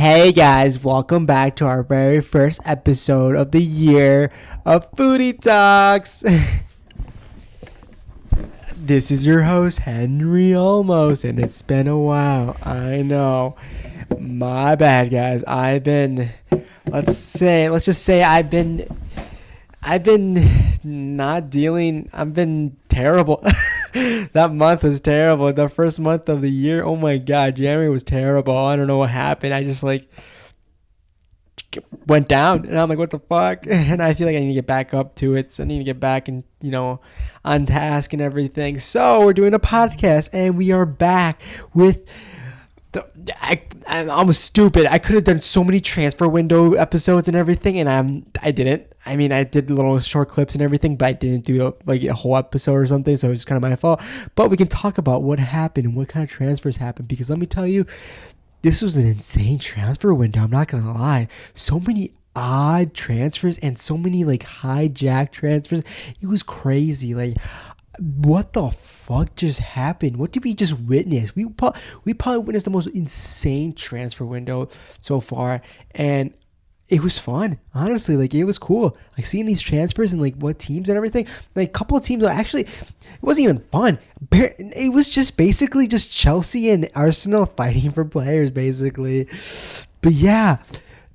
Hey guys, welcome back to our very first episode of the year of Foodie Talks. This is your host, HenryOlmos, and it's been a while. I know. My bad, guys. I've been terrible. That month was terrible. The first month of the year, oh my god, January was terrible. I don't know what happened. I just went down, and I'm like, what the fuck? And I feel like I need to get back up to it. So I need to get back and on task and everything. So we're doing a podcast, and we are back with I'm almost stupid. I could have done so many transfer window episodes and everything, and I didn't. I mean, I did little short clips and everything, but I didn't do a whole episode or something, so it's kind of my fault. But we can talk about what happened and what kind of transfers happened, because let me tell you, this was an insane transfer window. I'm not going to lie. So many odd transfers and so many hijack transfers. It was crazy. What the fuck just happened? What did we just witness? We probably witnessed the most insane transfer window so far, and it was fun. Honestly, it was cool. Seeing these transfers and what teams and everything. A couple of teams actually, it wasn't even fun. It was just basically just Chelsea and Arsenal fighting for players, basically. But yeah.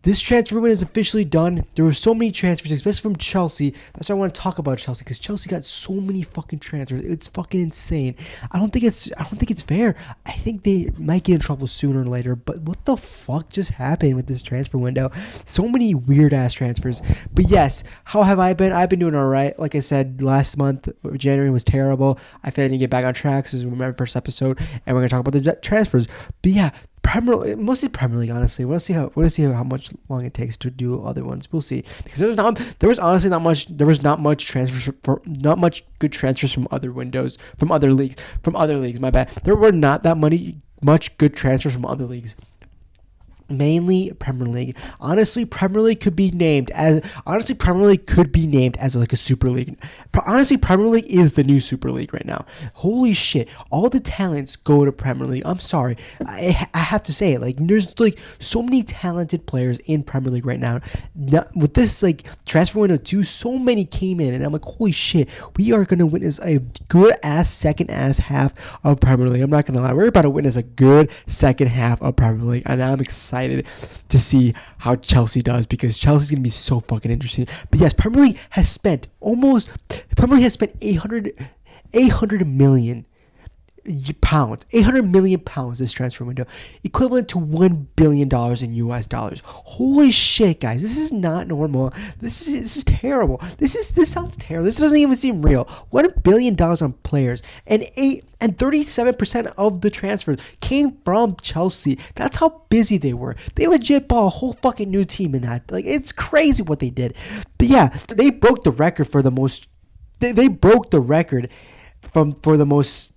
This transfer window is officially done. There were so many transfers, especially from Chelsea. That's why I want to talk about Chelsea, because Chelsea got so many fucking transfers. It's fucking insane. I don't think it's fair. I think they might get in trouble sooner or later. But what the fuck just happened with this transfer window? So many weird ass transfers. But yes, how have I been? I've been doing all right. Like I said, last month, January was terrible. I feel like I need to get back on track. This is my first episode, and we're gonna talk about the transfers. But yeah. Mostly Premier League, honestly. We'll see how much long it takes to do other ones. We'll see, because there was not much good transfers from other windows, from other leagues. My bad. There were not that much good transfers from other leagues. Mainly Premier League. Honestly, Premier League could be named as a Super League. Honestly, Premier League is the new Super League right now. Holy shit. All the talents go to Premier League. I'm sorry. I have to say it. There's so many talented players in Premier League right now. With this transfer window too, so many came in, and I'm holy shit, we are going to witness a good ass second ass half of Premier League. I'm not going to lie. We're about to witness a good second half of Premier League, and I'm excited to see how Chelsea does, because Chelsea's going to be so fucking interesting. But yes, Premier League has spent 800 million pounds this transfer window, equivalent to $1 billion in US dollars. Holy shit, guys, this is not normal. This is terrible. This sounds terrible. This doesn't even seem real. $1 billion on players, and 37% of the transfers came from Chelsea. That's how busy they were. They legit bought a whole fucking new team in that. It's crazy what they did. But yeah, they broke the record for the most. They broke the record for the most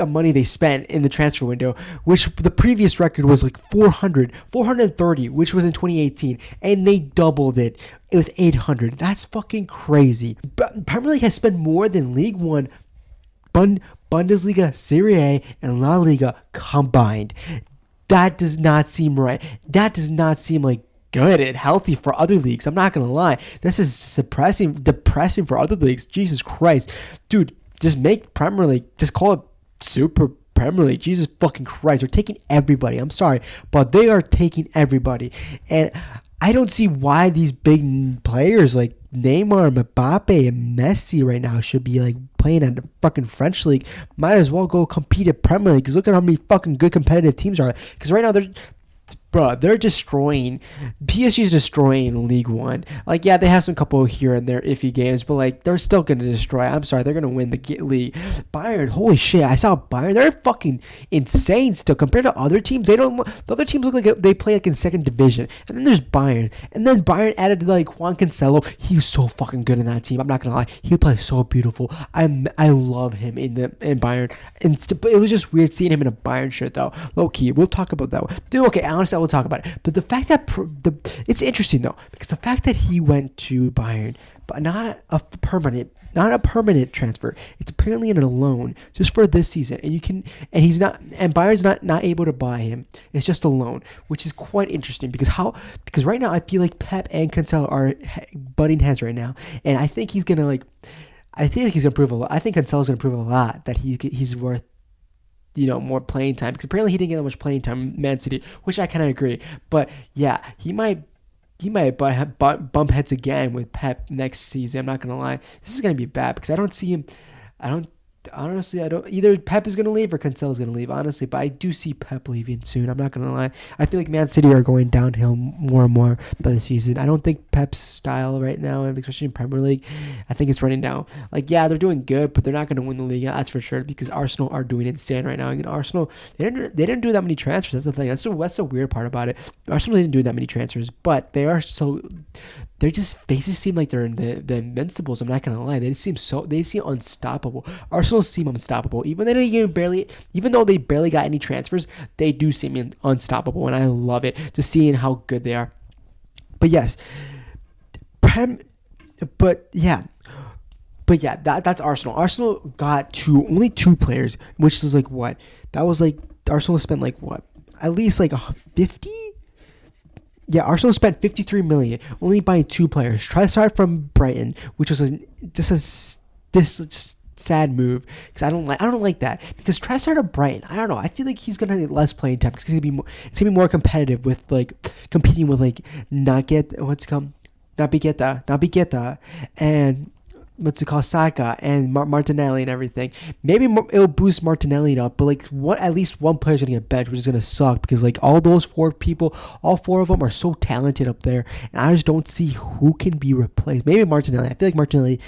money they spent in the transfer window, which the previous record was 430, which was in 2018, and they doubled it with 800. That's fucking crazy. But Premier League has spent more than League One, Bundesliga, Serie A, and La Liga combined. That does not seem right. That does not seem good and healthy for other leagues. I'm not gonna lie. This is depressing for other leagues. Jesus Christ, dude, just make Premier League. Just call it Super Premier League. Jesus fucking Christ. They're taking everybody. I'm sorry, but they are taking everybody. And I don't see why these big players like Neymar, Mbappe, and Messi right now should be playing at the fucking French league. Might as well go compete at Premier League, because look at how many fucking good competitive teams are. Because right now they're destroying. PSG is destroying League One. Yeah, they have some couple here and there iffy games, but they're still gonna destroy. I'm sorry, they're gonna win the league. Bayern, holy shit, I saw Bayern. They're fucking insane still compared to other teams. The other teams look like they play in second division. And then there's Bayern, and then Bayern added Juan Cancelo. He was so fucking good in that team. I'm not gonna lie, he plays so beautiful. I love him in Bayern. But it was just weird seeing him in a Bayern shirt though. Low key, we'll talk about that. Dude, okay, honestly, I we'll talk about it. But the fact that it's interesting though, because the fact that he went to Bayern, but not a permanent transfer. It's apparently in a loan just for this season, and Bayern's not able to buy him. It's just a loan, which is quite interesting because right now I feel like Pep and Cancelo are butting heads right now, and I think he's gonna prove a lot. I think Cancelo's gonna prove a lot that he's worth more playing time, because apparently he didn't get that much playing time in Man City, which I kind of agree. But yeah, he might bump heads again with Pep next season. I'm not gonna lie, this is gonna be bad because I don't see him. Either Pep is going to leave or Cancelo is going to leave, honestly. But I do see Pep leaving soon. I'm not going to lie. I feel like Man City are going downhill more and more by the season. I don't think Pep's style right now, especially in Premier League, I think it's running down. Like, yeah, they're doing good, but they're not going to win the league. That's for sure, because Arsenal are doing insane right now. And Arsenal, they didn't do that many transfers. That's the thing. That's the weird part about it. Arsenal didn't do that many transfers, but they just seem like they're in the Invincibles. I'm not gonna lie, they seem unstoppable. Arsenal seem unstoppable, even though they barely got any transfers. They do seem unstoppable, and I love it, just seeing how good they are. But yes, that's Arsenal. Arsenal got only two players, which is like what? That was like Arsenal spent like what? At least like 50. Yeah, Arsenal spent 53 million only buying two players. Trossard from Brighton, which was just sad move, because I don't like that, because Trossard of Brighton, I don't know. I feel like he's gonna get less playing time because it's gonna be more competitive with like competing with like Naby Keita and Saka and Martinelli and everything. Maybe it'll boost Martinelli up, but like at least one player's gonna get benched, which is gonna suck, because like all those four of them are so talented up there, and I just don't see who can be replaced. Maybe Martinelli. I feel like Martinelli,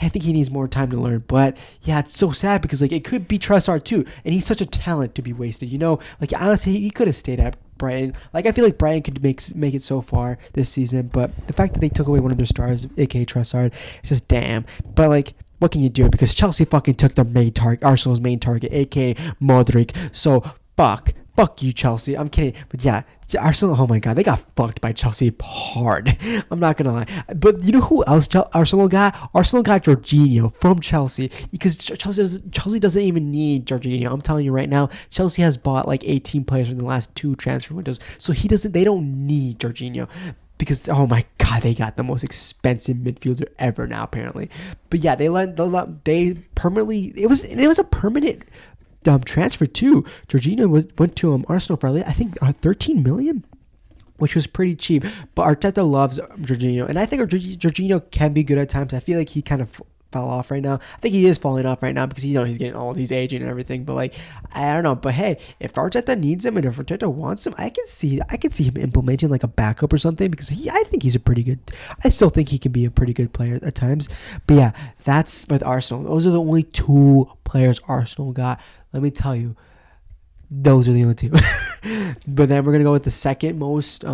I think he needs more time to learn. But yeah, it's so sad because like it could be Trossard too, and he's such a talent to be wasted. Like honestly, he could have stayed at Brighton. Like I feel like Brighton could make it so far this season, but the fact that they took away one of their stars, aka Trossard, it's just damn. But like, what can you do? Because Chelsea fucking took their main target, Arsenal's main target, aka Modric. So fuck you, Chelsea. I'm kidding, but yeah, Arsenal. Oh my god, they got fucked by Chelsea hard. I'm not gonna lie. But you know who else Arsenal got? Arsenal got Jorginho from Chelsea, because Chelsea doesn't even need Jorginho. I'm telling you right now, Chelsea has bought like 18 players in the last 2 transfer windows, so they don't need Jorginho. Because oh my god, they got the most expensive midfielder ever now apparently. But yeah, they permanently. It was a permanent transfer too. Jorginho went to Arsenal for I think 13 million, which was pretty cheap. But Arteta loves Jorginho, and I think Jorginho can be good at times. I feel like he kind of fell off right now. I think he is falling off right now because he's getting old, he's aging and everything. But like, I don't know. But hey, if Arteta needs him and if Arteta wants him, I can see him implementing like a backup or something, because I think he's I still think he can be a pretty good player at times. But yeah, that's with Arsenal. Those are the only 2 players Arsenal got. Let me tell you, those are the only 2. But then we're gonna go with the second most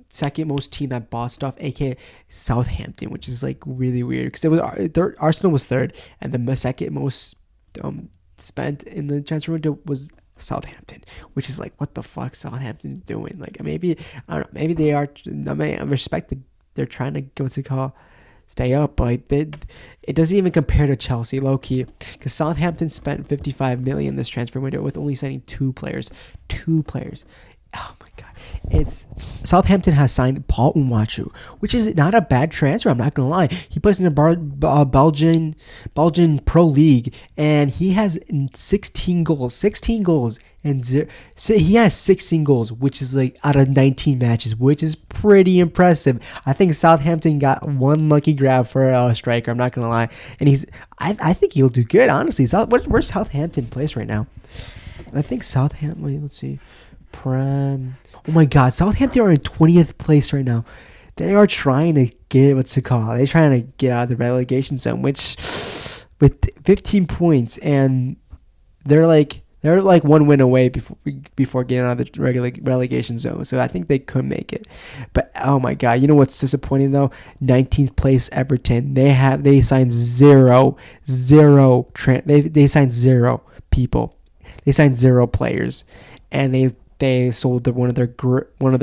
second most team that bought stuff, aka Southampton, which is like really weird, because Arsenal was third, and the second most spent in the transfer window was Southampton, which is like, what the fuck Southampton doing? Like, maybe I don't know, maybe they are. I respect that they're trying to stay up, but it doesn't even compare to Chelsea, low key, because Southampton spent 55 million this transfer window with only signing 2 players. Oh my god. Southampton has signed Paul Unwachu, which is not a bad transfer, I'm not gonna lie. He plays in the Belgian Pro League, and he has 16 goals and he has 16 goals, which is like out of 19 matches, which is pretty impressive. I think Southampton got one lucky grab for a striker, I'm not gonna lie, and I think he'll do good, honestly. Where's Southampton placed right now? I think Southampton, wait, let's see. Oh my god, Southampton are in 20th place right now. They are trying to get they're trying to get out of the relegation zone, which with 15 points, and they're like 1 win away before getting out of the relegation zone. So I think they could make it. But oh my god, you know what's disappointing though? 19th place Everton. They signed zero. They signed 0 people. They signed 0 players, and they sold one of their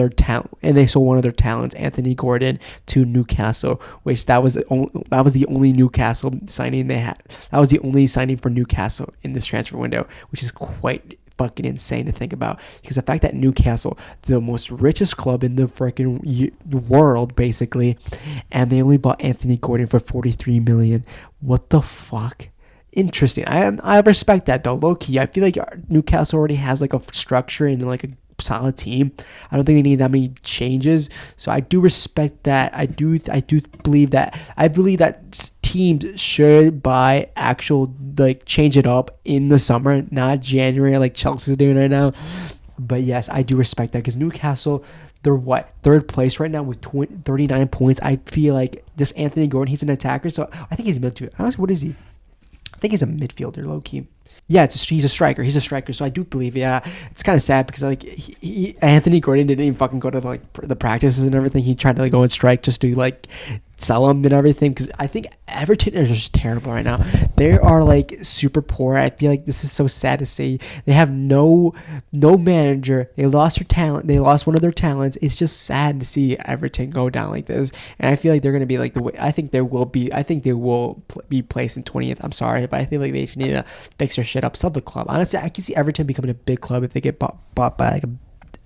talent, and they sold one of their talents, Anthony Gordon, to Newcastle, which that was the only Newcastle signing they had. That was the only signing for Newcastle in this transfer window, which is quite fucking insane to think about, because the fact that Newcastle, the most richest club in the freaking world basically, and they only bought Anthony Gordon for 43 million. What the fuck? Interesting. I respect that though, low key. I feel like Newcastle already has like a structure and like a solid team. I don't think they need that many changes, so I do respect that. I do believe that teams should buy actual, like, change it up in the summer, not January like Chelsea's doing right now. But yes, I do respect that, because Newcastle, they're third place right now with 39 points. I feel like just Anthony Gordon, he's an attacker, so I think he's a midfielder. Honestly, what is he? I think he's a midfielder, low key. Yeah, he's a striker. He's a striker. So I do believe, yeah, it's kind of sad because like Anthony Gordon didn't even fucking go to like the practices and everything. He tried to like go and strike just to like sell him and everything, because I think Everton is just terrible right now. They are like super poor. I feel like this is so sad to see. They have no manager. They lost their talent. They lost one of their talents. It's just sad to see Everton go down like this. And I feel like they're gonna be like the way. I think they will be placed in 20th. I'm sorry, but I feel like they just need to fix their shit up. Sell the club. Honestly, I can see Everton becoming a big club if they get bought by like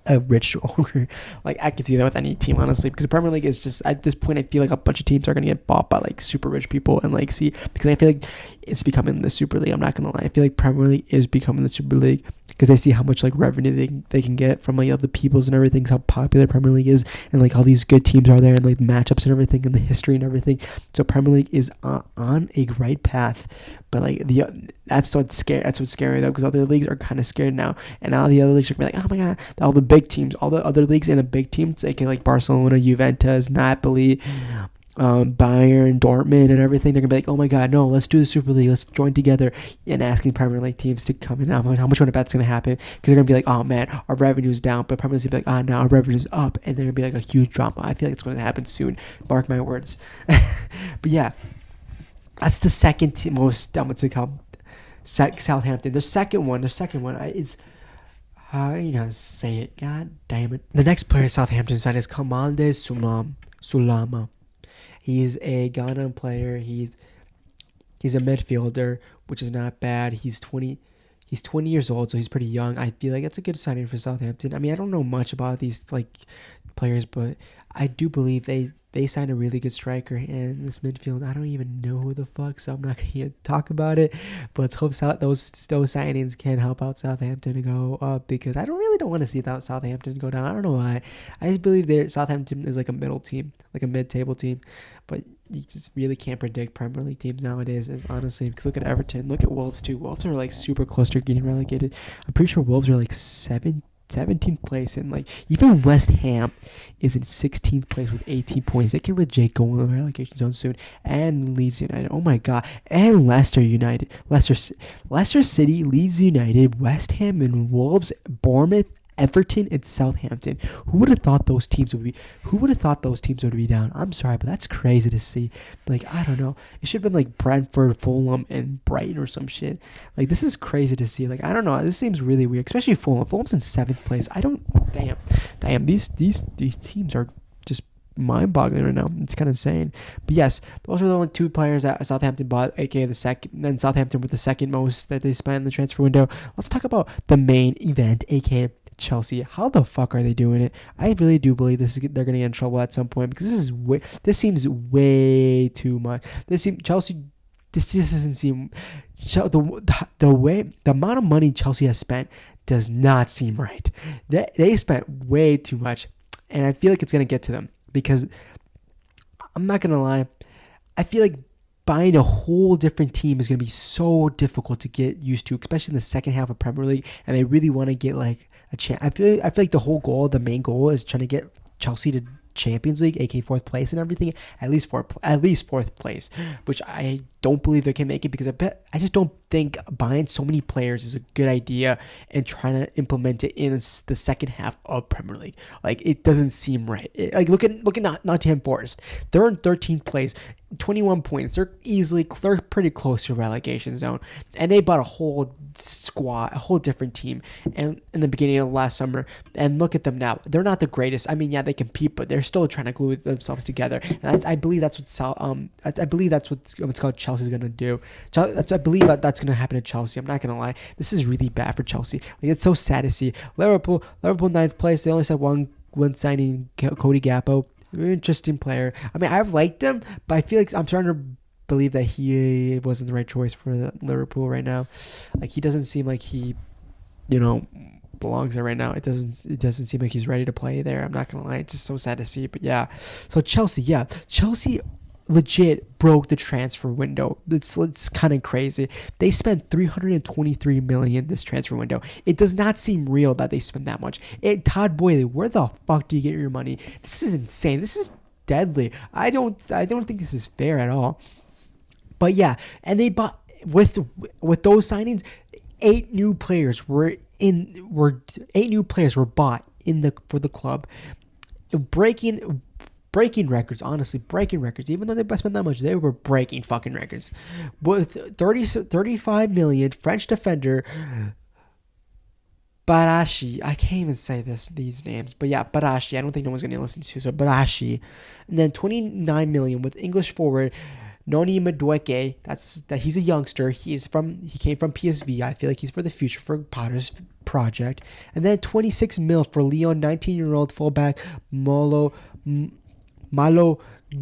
a rich owner. Like, I could see that with any team, honestly, because the Premier League is just, at this point, I feel like a bunch of teams are going to get bought by like super rich people, and like, see, because I feel like it's becoming the Super League. I'm not going to lie. I feel like Premier League is becoming the Super League, because they see how much like revenue they can get from like other peoples and everything, how popular Premier League is, and like all these good teams are there, and like matchups and everything, and the history and everything. So Premier League is on a right path. But like that's what's scary. That's what's scary though, because other leagues are kind of scared now, and now the other leagues are gonna be like, oh my god, all the big teams, all the other leagues and the big teams, like Barcelona, Juventus, Napoli, Bayern, Dortmund, and everything. They're gonna be like, oh my god, no, let's do the Super League, let's join together, and asking Premier League teams to come in. How much want to bet's gonna happen? Because they're gonna be like, oh man, our revenue's down, but Premier League's gonna be like, now our revenue's up, and they're gonna be like a huge drama. I feel like it's gonna happen soon. Mark my words. But yeah. That's the second most, what's it called? Southampton. The second one is, how you know how to say it? God damn it. The next player Southampton signed is Kamaldé Sulama. He's a Ghanaian player. He's a midfielder, which is not bad. He's 20 years old, so he's pretty young. I feel like that's a good signing for Southampton. I mean, I don't know much about these like players, but I do believe they signed a really good striker in this midfield. I don't even know who the fuck, so I'm not going to talk about it. But let's hope those signings can help out Southampton to go up, because I don't want to see Southampton go down. I don't know why. I just believe Southampton is like a middle team, like a mid-table team. But you just really can't predict Premier League teams nowadays, honestly, because look at Everton. Look at Wolves too. Wolves are like super close to getting relegated. I'm pretty sure Wolves are like 17th place, and like even West Ham is in 16th place with 18 points. They can legit go in the relegation zone soon. And Leeds United, oh my god, and Leicester City, Leeds United, West Ham, and Wolves, Bournemouth, Everton, and Southampton. Who would have thought those teams would be down? I'm sorry, but that's crazy to see. Like, I don't know. It should have been like Brentford, Fulham, and Brighton or some shit. Like, this is crazy to see. Like, I don't know. This seems really weird, especially Fulham. Fulham's in 7th place. Damn. These teams are just mind-boggling right now. It's kind of insane. But yes, those are the only 2 players that Southampton bought, aka the second. Then Southampton with the second most that they spent in the transfer window. Let's talk about the main event, aka Chelsea. How the fuck are they doing it? I really do believe they're gonna get in trouble at some point, because this seems way too much. This just doesn't seem, the amount of money Chelsea has spent does not seem right. They spent way too much, and I feel like it's gonna get to them, because I'm not gonna lie, I feel like buying a whole different team is going to be so difficult to get used to, especially in the second half of Premier League, and they really want to get like a chance. I feel like the main goal is trying to get Chelsea to Champions League, aka 4th place and everything, at least 4th place, which I don't believe they can make it, because I just don't think buying so many players is a good idea and trying to implement it in the second half of Premier League. Like, it doesn't seem right. Look at Nottingham Forest. They're in 13th place, 21 points. They're pretty close to relegation zone, and they bought a whole squad, a whole different team, and in the beginning of last summer. And look at them now. They're not the greatest. I mean, yeah, they compete, but they're still trying to glue themselves together. And I believe that's what's called Chelsea's gonna do. I believe that's gonna happen to Chelsea. I'm not gonna lie. This is really bad for Chelsea. Like, it's so sad to see. Liverpool ninth place. They only said one signing, Cody Gakpo. Very interesting player. I mean, I've liked him, but I feel like I'm starting to believe that he wasn't the right choice for Liverpool right now. Like, he doesn't seem like he, belongs there right now. It doesn't seem like he's ready to play there. I'm not gonna lie. It's just so sad to see. But yeah, so Chelsea legit broke the transfer window. It's kind of crazy. They spent $323 million this transfer window. It does not seem real that they spent that much. Todd Boehly, where the fuck do you get your money? This is insane. This is deadly. I don't think this is fair at all. But yeah, and they bought with those signings, 8 new players were bought for the club, breaking records, honestly, breaking records. Even though they spent that much, they were breaking fucking records. With 35 million, French defender Barashi, I can't even say these names, but yeah, Barashi, I don't think no one's going to listen to, so Barashi. And then 29 million with English forward Noni Madueke. He's a youngster. He came from PSV. I feel like he's for the future for Potter's project. And then 26 mil for Lyon, 19-year-old fullback Malo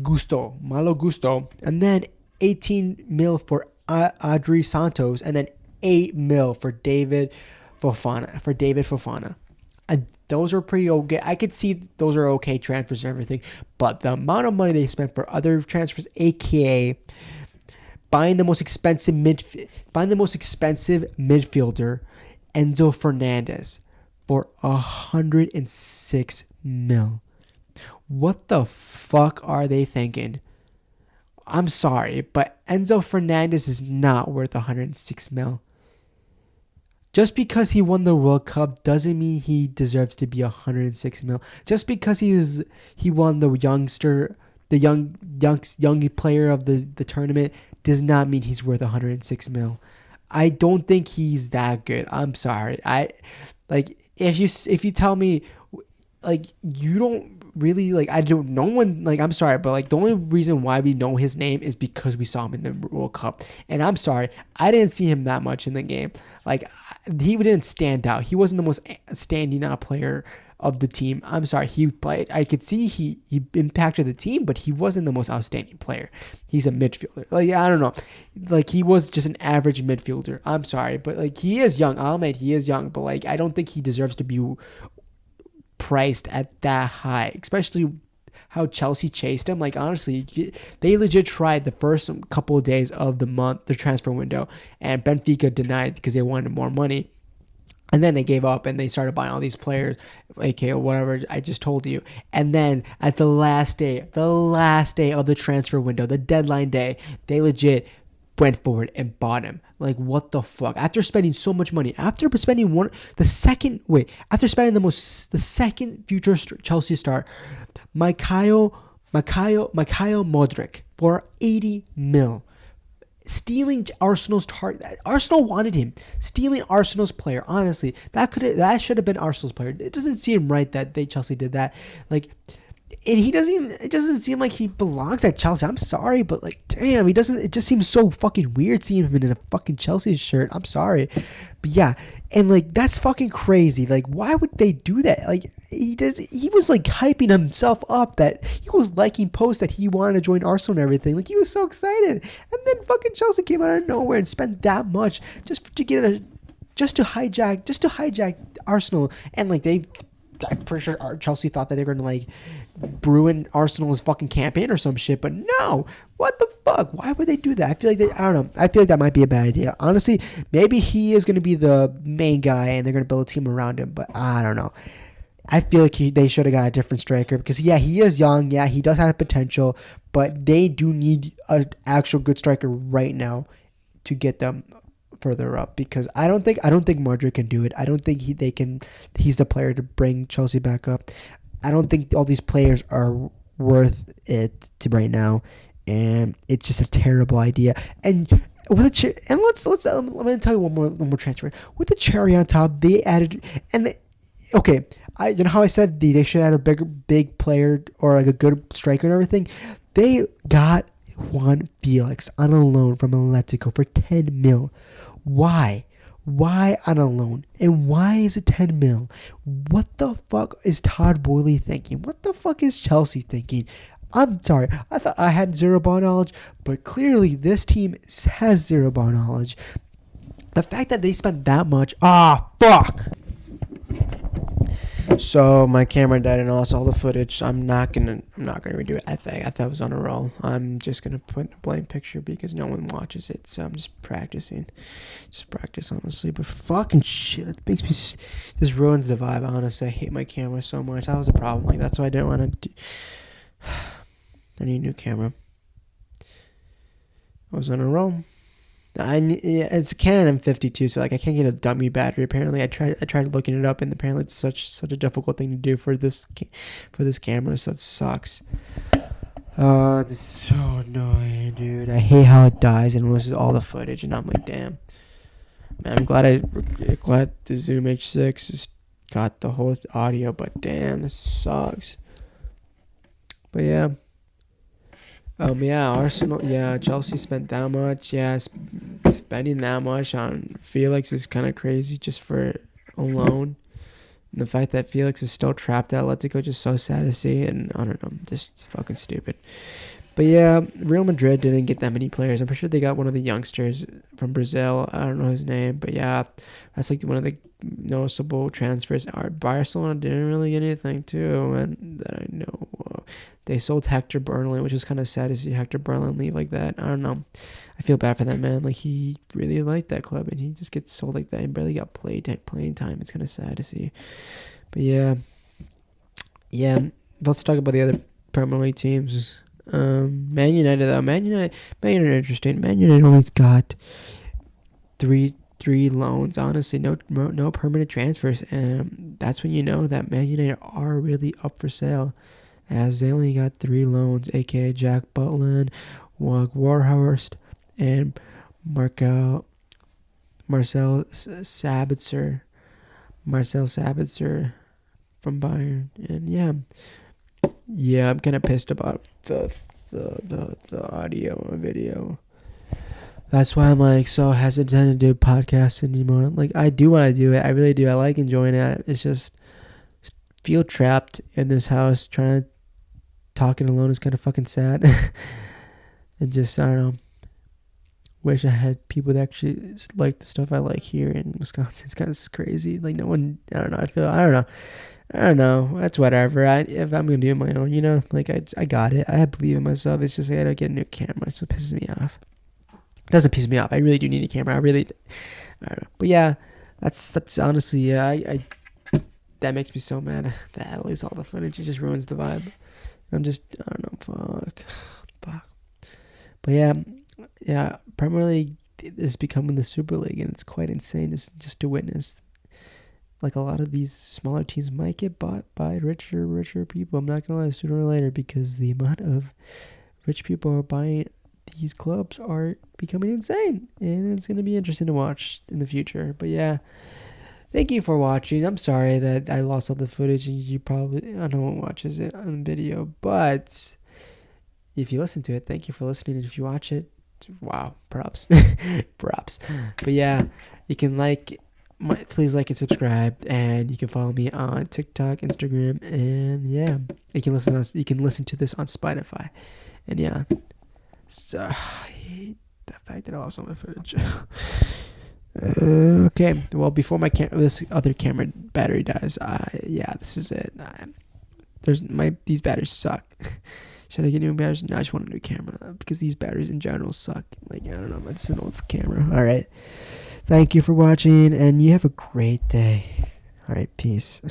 Gusto. And then 18 mil for Adri Santos. And then 8 mil for David Fofana. And those are pretty okay. I could see those are okay transfers and everything. But the amount of money they spent for other transfers, aka buying the most expensive midfielder, Enzo Fernandez, for 106 mil. What the fuck are they thinking? I'm sorry, but Enzo Fernandez is not worth 106 mil. Just because he won the World Cup doesn't mean he deserves to be 106 mil. Just because he won the young player of the tournament does not mean he's worth 106 mil. I don't think he's that good. I'm sorry. If you tell me, like, you don't really, like, I'm sorry, but like, the only reason why we know his name is because we saw him in the World Cup. And I'm sorry, I didn't see him that much in the game. Like, he didn't stand out. He wasn't the most standing out player of the team. I'm sorry, he played. I could see he impacted the team, but he wasn't the most outstanding player. He's a midfielder. Like, I don't know. Like, he was just an average midfielder. I'm sorry, but like, he is young. I'll admit he is young, but like, I don't think he deserves to be priced at that high, especially how Chelsea chased him. Like, honestly, they legit tried the first couple of days of the transfer window, and Benfica denied because they wanted more money. And then they gave up and they started buying all these players, aka whatever I just told you. And then at the last day of the transfer window, the deadline day, they legit went forward and bought him. Like, what the fuck? After spending so much money, after spending the second future Chelsea star, Mikhail Modric, for 80 mil. Stealing Arsenal's target. Arsenal wanted him. Stealing Arsenal's player. Honestly, that should have been Arsenal's player. It doesn't seem right that Chelsea did that. Like, and it doesn't seem like he belongs at Chelsea. I'm sorry, but like, damn, he doesn't. It just seems so fucking weird seeing him in a fucking Chelsea shirt. I'm sorry, but yeah, and like, that's fucking crazy. Like, why would they do that? Like, he was like hyping himself up that he was liking posts that he wanted to join Arsenal and everything. Like, he was so excited, and then fucking Chelsea came out of nowhere and spent that much just to hijack Arsenal. And like, I'm pretty sure Chelsea thought that they were gonna like ruin Arsenal's fucking campaign or some shit, but no. What the fuck? Why would they do that? I feel like I don't know. I feel like that might be a bad idea. Honestly, maybe he is gonna be the main guy and they're gonna build a team around him, but I don't know. I feel like they should have got a different striker because, yeah, he is young. Yeah, he does have potential, but they do need an actual good striker right now to get them further up, because I don't think Madrid can do it. I don't think he's the player to bring Chelsea back up. I don't think all these players are worth it right now, and it's just a terrible idea. And let's let me tell you one more transfer. With the cherry on top, they added okay. You know how I said they should add a big player or like a good striker and everything. They got Juan Felix on a loan from Atletico for 10 mil. Why? Why on a loan? And why is it 10 mil? What the fuck is Todd Boehly thinking? What the fuck is Chelsea thinking? I'm sorry. I thought I had zero ball knowledge, but clearly this team has zero ball knowledge. The fact that they spent that much, fuck. So my camera died and I lost all the footage. I'm not gonna redo it. I thought it was on a roll. I'm just gonna put a blank picture because no one watches it. So I'm just practicing. Just practice, honestly. But fucking shit, it makes me this ruins the vibe. Honestly, I hate my camera so much. That was a problem. Like that's why I didn't want to do. I need a new camera. I was on a roll. It's a Canon M52, so like I can't get a dummy battery. Apparently, I tried looking it up, and apparently it's such a difficult thing to do for this camera. So it sucks. This is so annoying, dude. I hate how it dies and loses all the footage, and I'm like, damn. Man, I'm glad the Zoom H6 has got the whole audio, but damn, this sucks. But yeah. Arsenal, Chelsea spent that much. Yeah, spending that much on Felix is kind of crazy just for a loan. And the fact that Felix is still trapped at Atletico just so sad to see. And I don't know, just fucking stupid. But yeah, Real Madrid didn't get that many players. I'm pretty sure they got one of the youngsters from Brazil. I don't know his name, but yeah, that's like one of the noticeable transfers. Barcelona didn't really get anything too, and that I know. They sold Hector Berlin, which is kind of sad to see Hector Berlin leave like that. I don't know. I feel bad for that man. Like he really liked that club, and he just gets sold like that and barely got playing time. It's kind of sad to see. But yeah. Let's talk about the other Premier League teams. Man United though. Man United interesting. Man United only got three loans. Honestly, no permanent transfers, and that's when you know that Man United are really up for sale, as they only got 3 loans, aka Jack Butland, Warhorst, and Marcel Sabitzer from Bayern. And yeah, I'm kind of pissed about the audio and video. That's why I'm like so hesitant to do podcasts anymore. Like I do want to do it. I really do. I like enjoying it. It's just feel trapped in this house trying to talking alone is kind of fucking sad. And just I don't know. Wish I had people that actually like the stuff I like here in Wisconsin. It's kind of crazy. Like no one. I don't know. That's whatever. If I'm gonna do it my own, like I got it. I believe in myself. It's just I gotta get a new camera. It just pisses me off. It doesn't piss me off. I really do need a camera. I don't know. But yeah, that's honestly I that makes me so mad that I lose all the footage. It just ruins the vibe. I'm just I don't know. Fuck. But yeah. Premier League is becoming the Super League, and it's quite insane just to witness. Like a lot of these smaller teams might get bought by richer people. I'm not gonna lie, sooner or later, because the amount of rich people who are buying these clubs are becoming insane, and it's gonna be interesting to watch in the future. But yeah, thank you for watching. I'm sorry that I lost all the footage, and no one watches it on video. But if you listen to it, thank you for listening. And if you watch it, wow, props. But yeah, you can please like and subscribe, and you can follow me on TikTok, Instagram, and yeah, you can listen to this on Spotify. And yeah, so I hate the fact that I lost all my footage. Okay, well, before this other camera battery dies, this is it. These batteries suck. Should I get new batteries? No, I just want a new camera because these batteries in general suck. Like, I don't know, it's an old camera. All right. Thank you for watching, and you have a great day. All right, peace.